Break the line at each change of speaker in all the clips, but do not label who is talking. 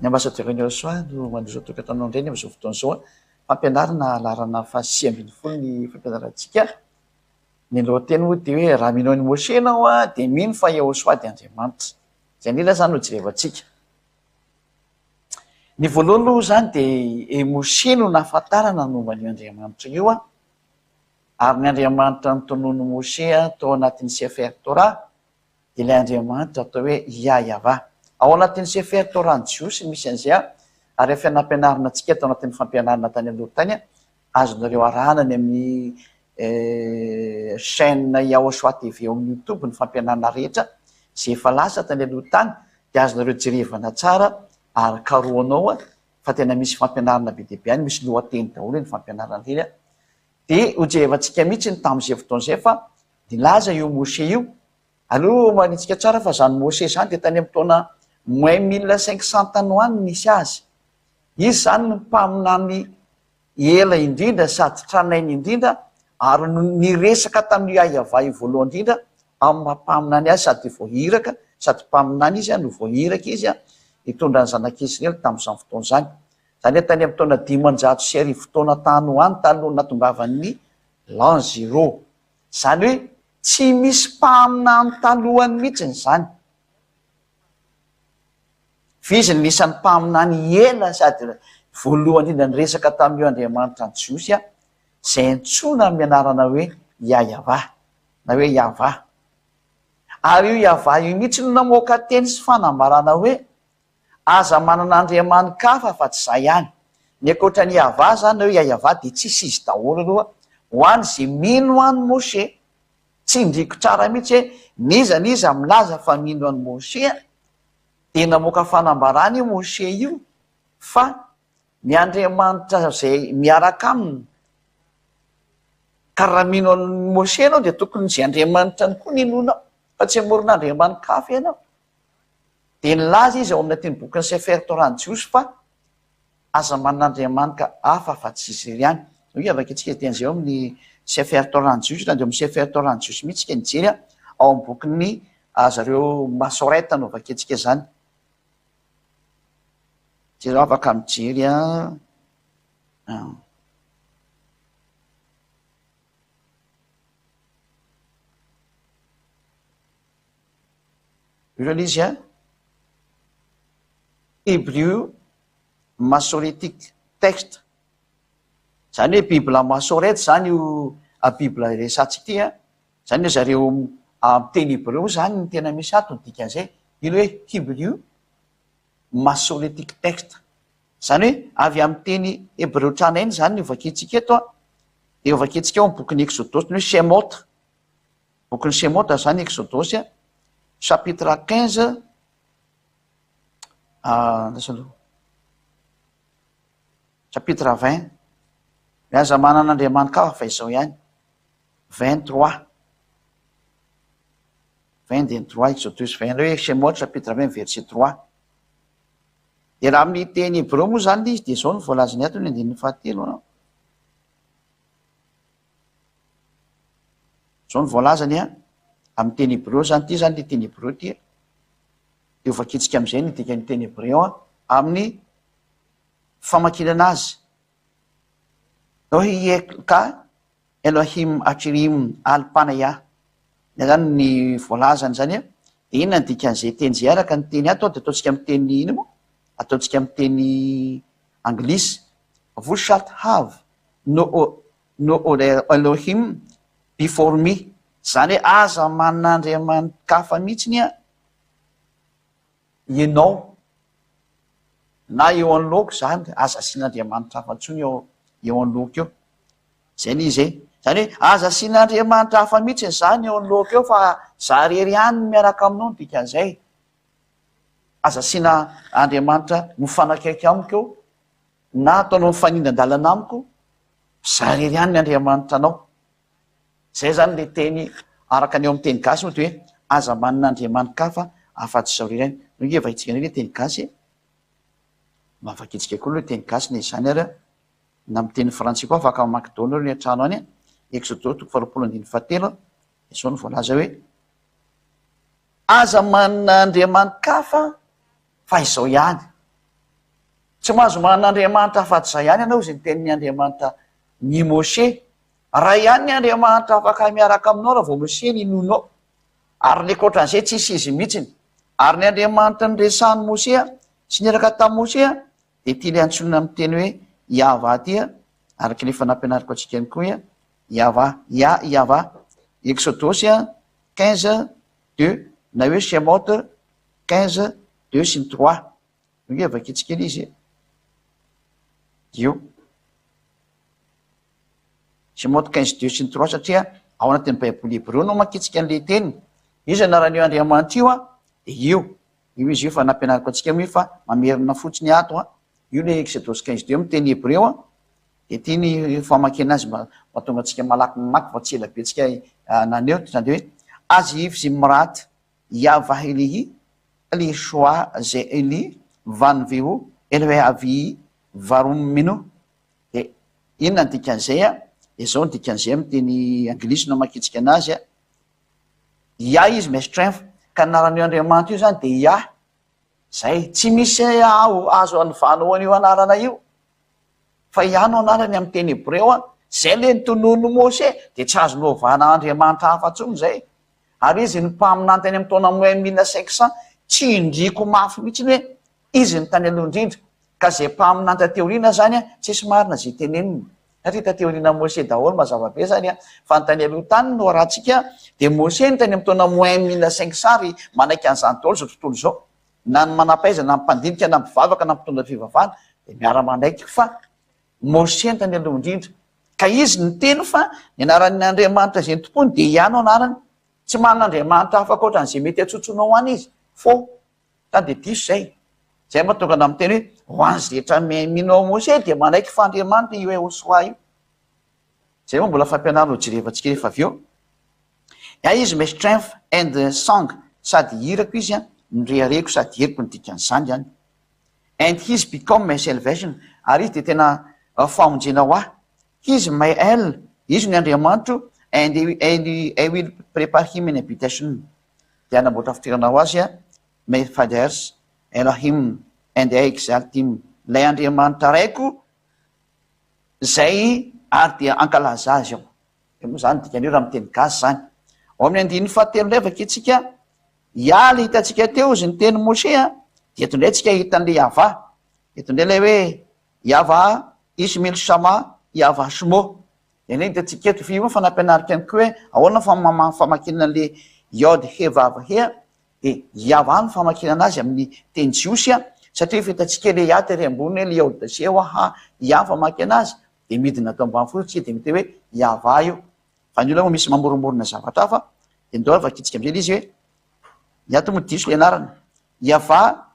Ny ambasadeur-ny Soa no mandroso tokantanao indray amin'izao fotoana izao fampianarana lalana faha 8 ny fampianarantsika. Ny lohateny moa dia hoe raha mino ny Moshe ianao dia mino fa Yehosoa dia Andriamanitra. Izay indrindra zany no jerevantsika. Ny voalohany aloha zany dia Moshe no nahafantarana momba ny Andriamanitra io ary ny Andriamanitra nitonono Moshe tao anatin'ny Sefer Torah dia ilay Andriamanitra atao hoe Yahveh. Ao anatin'ny Sefer Torah ny Jiosy misy an'izay ary efa nampianarina antsika tao anatin'ny fampianarana tany aloha tany azonareo arahana ny amin'ny chaîne Yehosoa TV eo amin'ny YouTube ny fampianarana rehetra izay efa lasa tany aloha tany dia azonareo jerevana tsara ary karoanao fa tena misy fampianarana be dia be any, misy lohateny daholo ny fampianarana ireny dia ho jerevantsika mihitsy ny tamin'izay fotoana izay fa nilaza io Moshe io. Aloha manitsika tsara fa zany Moshe zany dia tany amin'ny taona moins 1500 tanoany nisy azy. Izy zany ny mpaminany ela indrindra sady tranainy indrindra ary niresaka tamin'ny Yahveh voalohany indrindra amin'ny mampaminany azy sady voahiraka sady mpaminany izy no voahiraka izy hitondra ny zanak'Israely tamin'izany fotoana izany. Zany hoe tany amin'ny taona 500 taona tanoany taloha natongavan'ny l'an zéro. Zany hoe tsy misy mpaminany talohany mihitsy zany. Fizy ny nisan'ny mpaminany ela sady voalohany indrindra niresaka tamin'io Andriamanitra ny Jiosy izay antsoina amin'ny anarana hoe Yahveh na hoe Yahveh. Ary io Yahveh io mihitsy no namoaka teny sy fanambarana hoe aza manana andriamanikafa fa tsy izay ihany. Ny ankoatra ny Yahveh zany na hoe Yahveh dia tsisy izy daholo aloha ho any izay mino any Moshe. Tsy indriko tsara mihitsy hoe nizaniza milaza fa mino any Moshe dia namoaka fanambarana io Moshe io fa ny Andriamanitra izay miaraka aminy. Ka raha mino any Moshe ianao dia tokony izay Andriamanitra ny koa ninonao fa tsy hamorona andriamanikafa ianao. Dia nilaza izy ao anatin'ny bokin'ny Sefer Torah ny Jiosy fa aza manan'andriamanika hafa fa tsy izy ihany. Io avaka antsika dia an'izay ao amin'ny Sefer Torah ny Jiosy raha dia amin'ny Sefer Torah ny Jiosy mihitsy ka nijery ao amin'ny bokin'ny zareo masoreta no avaka antsika zany. Jereo afaka mijery io zany izy Hébreu Masoretic Text. Zany hoe Bibla Masorety zany io Bibla resantsika ity zany hoe zareo amin'ny teny Hébreu zany ny tena misy ato ny dikan'izay. Ilo hoe Hébreu Masoretic Text. Zany hoe avy amin'ny teny Hébreu tranainy zany ny vakintsika eto dia vakintsika ao amin'ny bokin'ny Exodosy ny hoe Shemot. Bokin'ny Shemot zany Exodosy chapitre 15 chapitre 20 aza manan'andriamanikafa fa izao ihany 23 Exodus 20 hoe Shemot chapitre 20 verset 3. Dia raha amin'ny teny Hébreu moa zany izy dia izao ny voalazany ato ny 17. Izao ny voalazany amin'ny teny Hébreu zany ity zany ny teny Hébreu ity dia vakintsika amin'izay ny dikan'ny teny Hébreu amin'ny famakinana azy. Ka Elohim Achirim Alpanaya. Zany ny voalazany zany dia inona ny dikan'izay teny izay araka ny teny ato dia ataontsika amin'ny teny ino moa? Ataontsika amin'ny teny anglisy. Vous shalt have no Elohim before me. Zany hoe aza manan'andriamanikafa mihitsy ianao na eo anoloko zany aza asian'andriamanitra hafa ntsony eo anoloko eo. Zay ny izay. Zany hoe aza asian'andriamanitra hafa mihitsy zany eo anoloko eo fa za rery ihany miaraka aminao ny dikan'izay. Aza asiana Andriamanitra mifanakaiky amiko eo na ataonao mifanindan-dalana amiko za rery ihany ny Andriamanitra anao. Zay zany le teny araka ny eo amin'ny teny gasy moa dia hoe aza manan'andriamanikafa afa-tsy zao rery ihany. Nge vakintsika ny teny gasy mavakintsika koa aloha teny gasy na izany ary na amin'ny teny frantsay koa afaka mamaky daholo ny an-trano any. Exodus 20:17 izao ny voalaza hoe aza manan'andriamanikafa fa izao ihany. tsy mahazo manan'andriamanitra afa-tsy zay ihany ianao zay nytenin'ny andriamanitra ny Mose. Raha ihany ny andriamanitra afaka miaraka aminao raha vao Mose ninonao, ary ny ankoatran'izay tsisy izy mihitsiny. Ary ny andriamanitra nyresahany Mose sy niraka tamin'ny Mose dia tia antsonina amin'ny teny hoe Yahva aty araka ny efa nampianariko antsika ihany koa Yahva, Yahva. Exodosy 15:2 na hoe Shemot 15:2 sy ny 3. Hoe vakitsika izy io Shemot 15:2 sy ny 3 satria ao anatin'ny baiboly hebreo no makitsika an'le teniny. Izy anaran'io andriamanitra io dia io izy io fa nampianariko antsika mi fa mamerina fotsiny ato io le Exodosy 15:2 amin'ny teny hebreo dia tia ny famakena azy mahatonga antsika malaky mamaky fa tsy ela be antsika naneo zany hoe azy zimrat Yahva Elihi Elishua ze Eli van veo ele avi varum mino. Dia inona ny dikan'izay dia zao ny dikan'izay amin'ny teny anglisy no makitsika anazy Yah is my strength. Ka anaran'io andriamanitra io zany dia Yah. Zay tsy misy azo anyvanao an'io anarana io fa Yah no anarany amin'ny teny hebreo zay le nytonono Mose dia tsy azonao vana andriamanitra hafa ntsony zay. Ary izy ny mpaminany tany amin'ny taona 1500 tsy indriko mafy mihitsy hoe izy ny tany aloha indrindra, ka zay mpaminany tateoriana zany tsisy marina zay teneniny satria tateoriana Mose daholo mazava be zany fa ny tany aloha tany no rahantsika dia Mose ny tany amin'ny taona 1500 ary manaiky an'izany daholo zao tontolo zao, na ny manam-paiza na mpandinika na mpivavaka na mpitondra fivavahana dia miara-manaiky fa Mose ny tany aloha indrindra. Ka izy ny teny fa ny anaran'ny andriamanitra zay ny tompony dia Yah no anarany, tsy manandriamanitra hafa ankoatran'izay mety atsotsonao any izy fo tany dia diso zay. Zay mahatonga ana amin'ny teny hoe ho an'ny zetra minao Mose dia manaiky fa andriamanitra io Hosoa io. Zay moa mbola fampianarana jerevantsika rehefa avy eo. Yah is my strength and song, sady hirako izy nirehireko sady heriko ny dikan'izany ihany. And he's become my salvation, ary izy dia tena famonjena ho ahy. He's my El, izy ny andriamanitro, and I will prepare him an habitation. Dia anamboatra fitirana ho azy my fathers Elohim and I exalt him. Lay andriamanitra raiko zay ary dia ankalaza azy ao. Dia moa zany dikan'io raha miteny gasy zany. Ao amin'ny 9:7 levaka itsika Yah le hitantsika teo izy ny teny Mose dia eto indray tsika hitan'le Yahva. Eto indray ilay hoe Yahva Ismail Sama Yahva Shmo. Dia ny hitantsika eto fi fa nampianarika ihany koa hoe ahoana famakina an'le Yod He Vav He dia Yahva no famakina anazy amin'ny teny jiosy satria efa hitantsika le Yah tery ambony le Yod se Yah famaky anazy dia midina atao ambany fotsika dia mety hoe Yahva io. Fa ny olona moa misy mamoromorona zavatra hafa dia ndao vakitsika amin'izay izy hoe Yah to diso le anarany Yahva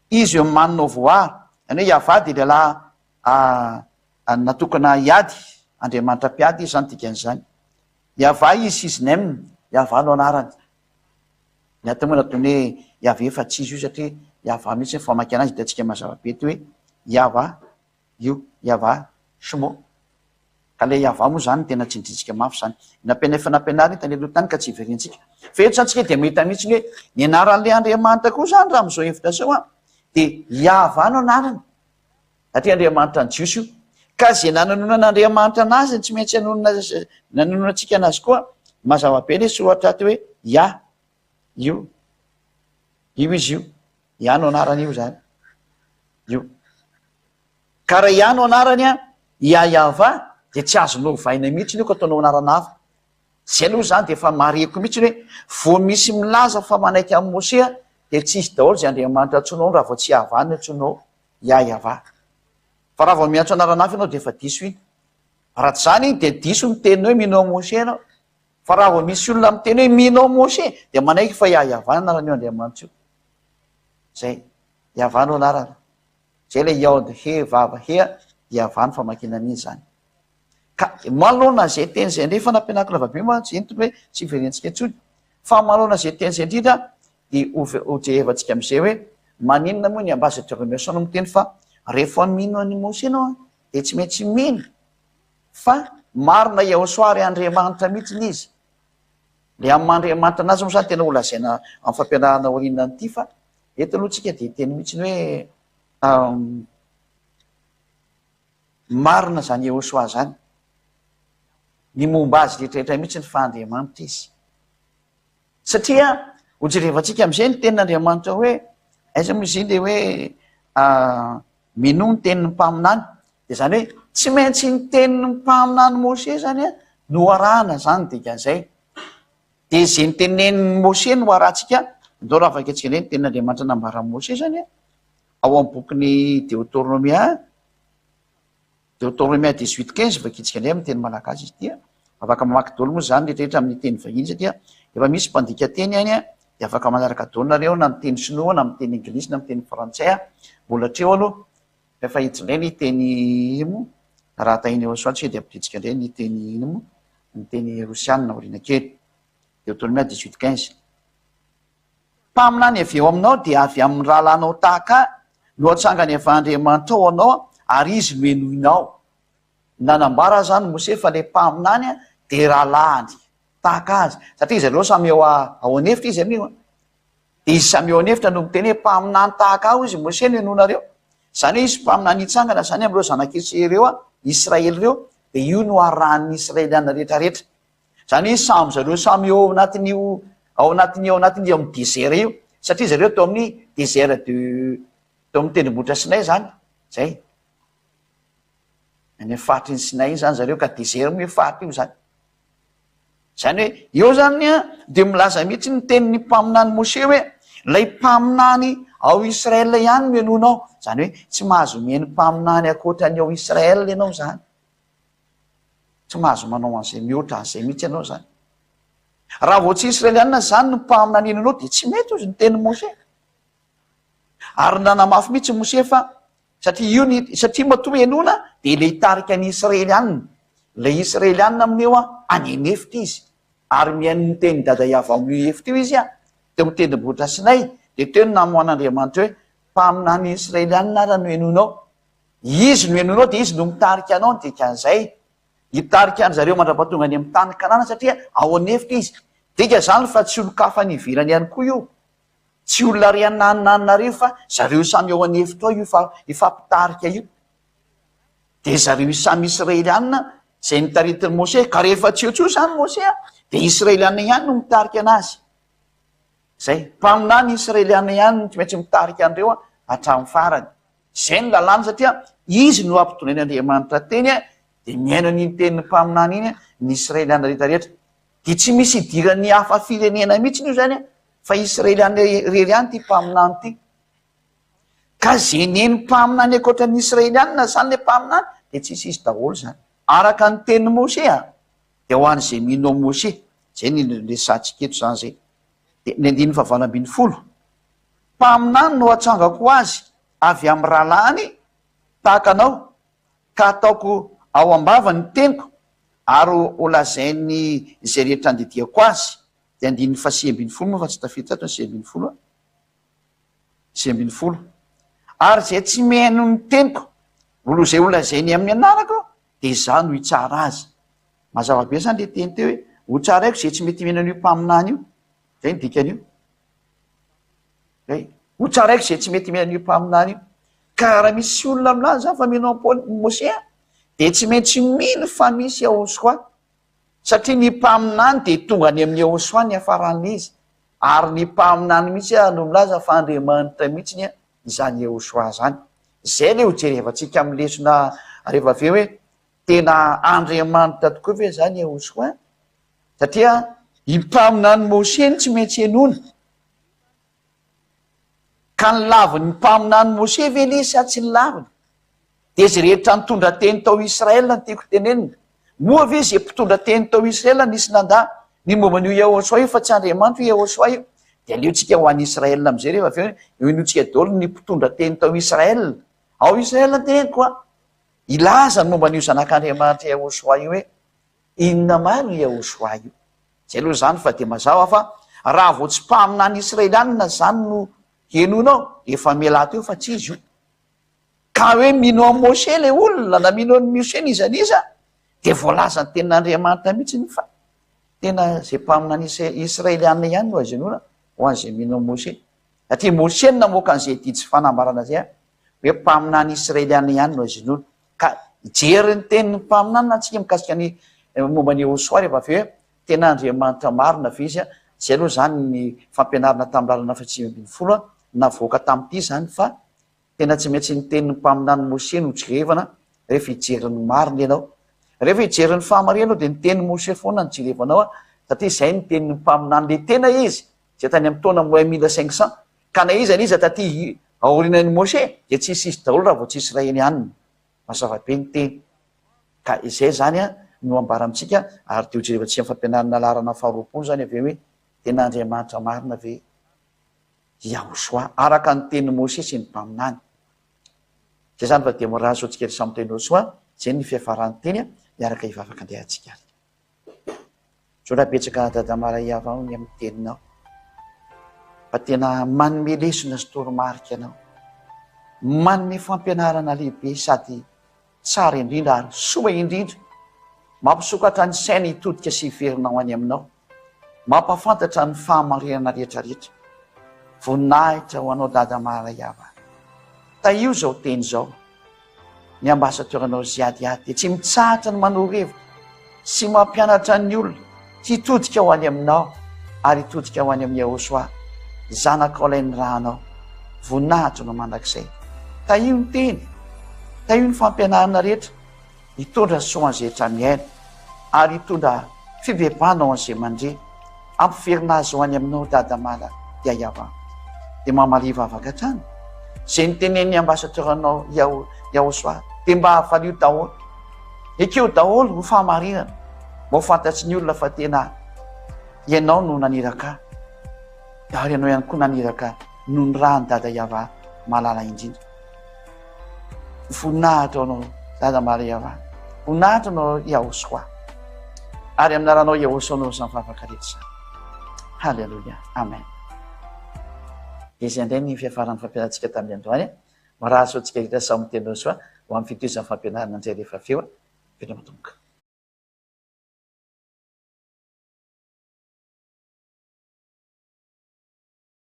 izy eo manino voary, any hoe Yahva dia lehilahy natokana hiady, andriamanitra mpiady izy zany dikan'izany. Yahva izy his name, Yahva no anarany. Ny atao moa nataony hoe Yahve fa tsy izy io satria Yahva mihitsy ny famaky anazy hitantsika mazava be ty hoe Yahva io Yahva Shmo. Ka le Yahva moa zany tena tsindritsika mafy zany. Efa nampianarina tany aloha tany ka tsy iverintsika. Fa eto santsika dia mahita mihitsy hoe ny anaran'le andriamanitra koa zany raha amin'izao hevitra zao dia Yahva no anarany satria andriamanitra ny jiosy io. Ka zay nanononan'andriamanitra anazy tsy maintsy nanononantsika anazy koa mazava be le soratra ty hoe Yah io izy io Yah no anarany io zany io. Ka raha Yah no anarany Yahva dia tsy azonao vaina mihitsy io ka ataonao anarana hafa. Zay aloha zany dia efa mareko mihitsy hoe vao misy milaza fa manaiky amin'ny Mose dia tsy isy daholo zay andriamanitra antsonao raha vao tsy Yahva no antsonao Yahva. Fa raha vao miantso anarana hafa ianao dia efa diso iny. Raha tsy zany dia diso ny teny hoe minao Mose ianao. Fa raha vao misy olona miteny hoe minao Mose dia manaiky fa Yahva anaran'io andriamanitra io. Zay Yahva no anarana. Zay le Yod He Vav He Yahva no famakina an'izy zany. Ka malona zay teny zay ndray fa nampianariko lavabe moa tsy entony hoe tsy iverintsika intsony. Fa malona zay teny zay indrindra dia hojerevantsika amin'izay hoe maninona moa ny ambassadeur-nation no miteny fa rehefa mino an'i Mose ianao dia tsy maintsy mino fa marina Hosoa ary andriamanitra mihitsy izy. Le amin'ny andriamanitra anazy moa zany tena olazaina amin'ny fampianarana aoriana an'ity fa eto aloha tsika dia teny mihitsy hoe marina zany Yehosoa zany, ny momba azy rehetrarehetra mihitsy ny fahandriamanitra izy. Satria ho jerevantsika am'izay ny tenin'Andriamanitra hoe aiza moa izy iny le hoe mino ny tenin'ny mpaminany, de zany hoe tsy maintsy ny tenin'ny mpaminany Mose zany no arahana zany dikan'izay. De zay ny tenen'ny Mose no arahantsika, ndao raha afaka antsika ny tenin'Andriamanitra nambaran'i Mose zany ao amin'ny bokin'ny Deutéronomia 18:15 vakitsika indray amin'ny teny malagasy izy tia. Afaka mamaky daholo moa zany rehetrarehetra amin'ny teny vahiny satria efa misy mpandika teny any de afaka manaraka daholo nareo na miteny sinoa na miteny anglisy na miteny frantsay mbola treo aloha rehefa hiditra indray ny teny ino mo raha tahiny eo soatsika de ampiditsika indray ny teny ino mo ny teny rosianina oriana kely. Deutéronomia 18:15 mpaminany avy eo aminao de avy amin'ny rahalanao tahaka no atsangany avy Andriamanitra ao anao ary izy no enoinao. Nanambara zany Mose fa le mpaminany de rahalahany tahaka azy satria zareo samy eo ao anefitra izy amin'io de izy samy eo anefitra no miteny hoe mpaminany tahaka ao izy Mose no enonareo. Zany hoe izy mpaminany hitsangana zany am'ireo zanak'Israely reo Israely reo de io no arahan'ny Israeliana rehetrarehetra. Zany hoe samy zareo samy eo anatin'io ao anatin'io amin'ny désert io satria zareo tao amin'ny désert tao amin'ny tendrombohitra Sinay zany zay. Any faritry ny Sinay zany zareo ka désert moa faritra io zany. Zany hoe eo zany de milaza mihitsy ny tenin'ny mpaminany Mose hoe lay mpaminany ao Israel ihany no enonao. Zany hoe tsy mahazo miheny mpaminany akoatrany ao Israel ianao zany. Tsy mahazo manao an'izay mihoatra an'izay mihitsy ianao zany. Raha vao tsy Israeliana zany no mpaminany enonao de tsy mety ozy ny tenin'ny Mose. Ary nanamafy mihitsy Mose fa satria matoa enona de le hitarika ny Israeliana. Le Israeliana amin'eo any anefitra izy ary mihaino ny teny dada Iava amin'ny efitra io izy teo amin'ny tendrombohitra Sinay de teo ny namoan'Andriamanitra hoe mpaminany Israeliana ara no enonao. Izy no enonao de izy no mitarika anao dikan'izay. Hitarika any zareo mandrapatonga any amin'ny tany Kanana satria ao anefitra izy. Dika zany fa tsy olo-kafa ny ivirany ihany koa io. Tsy olona ry anananareo fa zareo samy ao anefitra ao io fa ifampitarika io. De zareo samy Israeliana zay nitaritin'ny Mose ka rehefa tsy eo tso zany Mose de Israeliana ihany no mitarika anazy. Zay mpaminany Israeliana ihany no tsy maintsy mitarika andreo hatramin'ny farany. Zay ny lalàna satria izy no ampitonen'Andriamanitra teny de miaino an'iny tenin'ny mpaminany iny ny Israeliana rehetrarehetra. De tsy misy idiran'ny hafa firenena mihitsy io zany fa Israeliana rery ihany ty mpaminany ty. Ka zay neny mpaminany akoatran'ny Israeliana zany le mpaminany de tsisy izy daholo zany. Araka ny tenin'ny Mose de ho an'izay mino ao Mose. Zay ny resantsika eto zany zay. De ny 9:20 mpaminany no atsangako azy avy amin'ny rahalahany tahaka anao ka ataoko ao ambava ny teniko ary ho lazainy zay rehetra andidiako azy. De 9:20 moa fa tsy tafiditra ato ny 9:20 ary zay tsy mihaino ny teniko olo zay ho lazainy amin'ny anarako de za no hitsara azy. Mazava be zany le teny teo hoe ho tsaraiko zay tsy mety mihena an'io mpaminany io. Zay ny dikan'io. Ho tsaraiko zay tsy mety mihena an'io mpaminany io. Ka raha misy olona milaza fa mino Mose de tsy maintsy mino fa misy Yehosoa satria ny mpaminany de tonga any amin'ny Yehosoa ny hafaran'izy ary ny mpaminany mihitsy no milaza fa Andriamanitra mihitsy izany Yehosoa zany. Zay le ho jerevantsika amin'ny lesona rehefa avy eo hoe tena Andriamanitra tokoa ve zany Yehosoa satria i mpaminany Mose ny tsy maintsy enona. Ka ny laviny mpaminany Mose ve le sa tsy ny laviny? De zay rehetra nitondra teny tao Israel ny tiako tenenina. Moa ve zay mpitondra teny tao Israel nisy nandà ny momban'io Yehosoa io fa tsy Andriamanitra io Yehosoa io. De aleotsika ho an'ny Israel am'izay rehefa avy eo enotsika daholo ny mpitondra teny tao Israel. Ao Israel teny koa. Ilaza ny momban'io zanak'Andriamanitra Yehosoa io hoe inona maro Yehosoa io. Zay aloha zany fa de mazava fa raha vao tsy mpaminany Israeliana zany no henonao efa miala teo fa tsy izy io. Ka hoe mino a Mose le olona na mino an'ny Mose nizaniza de voalaza ny tenin'Andriamanitra mihitsy ny fa tena zay mpaminany Israeliana ihany no azy enona ho an'izay mino a Mose. Satria Mose namoaka an'izay didy sy fanambarana zay hoe mpaminany Israeliana ihany no azy enona. Ka jery ny tenin'ny mpaminanina antsika mikasika ny momba ny Hosoa rehefa avy hoe tena Andriamanitra marina ve izy a. Zay aloha zany ny fampianarana tamin'ny lalana fahatsimy ambin'ny folo navoaka tamin'ity zany fa tena tsy maintsy ny tenin'ny mpaminany Mose no jerevana rehefa hijeryn'ny marina ianao. Rehefa hijeryn'ny fahamarinanao dia ny tenin'ny Mose foana no jerevanao a, satria izay ny tenin'ny mpaminany le tena izy zay tany amin'ny taona 1500 ka na izy aniza taty aorinan'ny Mose dia tsisy izy daholo raha vao tsy Israely ihany. Mazava be ny teny ka izay zany a no ambara amintsika ary teo jerevantsika amin'ny fampianarana larana faharoapolo zany avy hoe tena Andriamanitra marina ve Yahosoa araka ny tenin'ny Mose sy ny mpaminany. Zay zany fa dia morazy sotsika ry samy teny Hosoa zay ny fiafarany teny miaraka hivavaka andehantsika. Sorabetsaka dadamara iavao ny amin'ny teninao fa tena manome lesona sy toromarika anao, manome fampianarana lehibe sady tsara indrindra ary soa indrindra, mampisokatra ny saina hitodika sy hiverinao any aminao, mampafantatra ny fahamarinana rehetrarehetra. Voninahitra ho anao dadamara iava, taio zao teny zao ny ambasadioranao ziadiady dia tsy mitsahatra ny manoro-hevitra sy mampianatra ny olona hitodika ho any aminao ary hitodika ho any amin'ny Yahosoa zanaka ilain'ny rahanao. Voninahitra no mandrakizay, taio ny teny, taio ny fampianarana rehetra, hitondra soa an'izay rehetra miaina ary hitondra fibebanao an'izay mandre, ampiverina azy ho any aminao dadamara dia iava dia mamaliva avaka hatrany zay ny tenen'ny ambasadioranao Yahosoa dia mba havalio daholo, ekeo daholo ho fahamarinana, mba ho fantatry ny olona fa tena ianao no naniraka ary ianao ihany koa naniraka no ny raha ny dada iava malala indrindra. Voninahitra anao dadamara iava, voninahitra anao Yahosoa ary aminaranao Yahosoa anao izany vavaka rehetra. Halleluia, amen. Izay indray ny fiafaran'ny fampianarantsika tamin'ny androany. Maraha sotsika hita samy teny Hosoa ho amin'ny fitoizan'ny fampianarana indray rehefa avy eo. Vedra matomboka.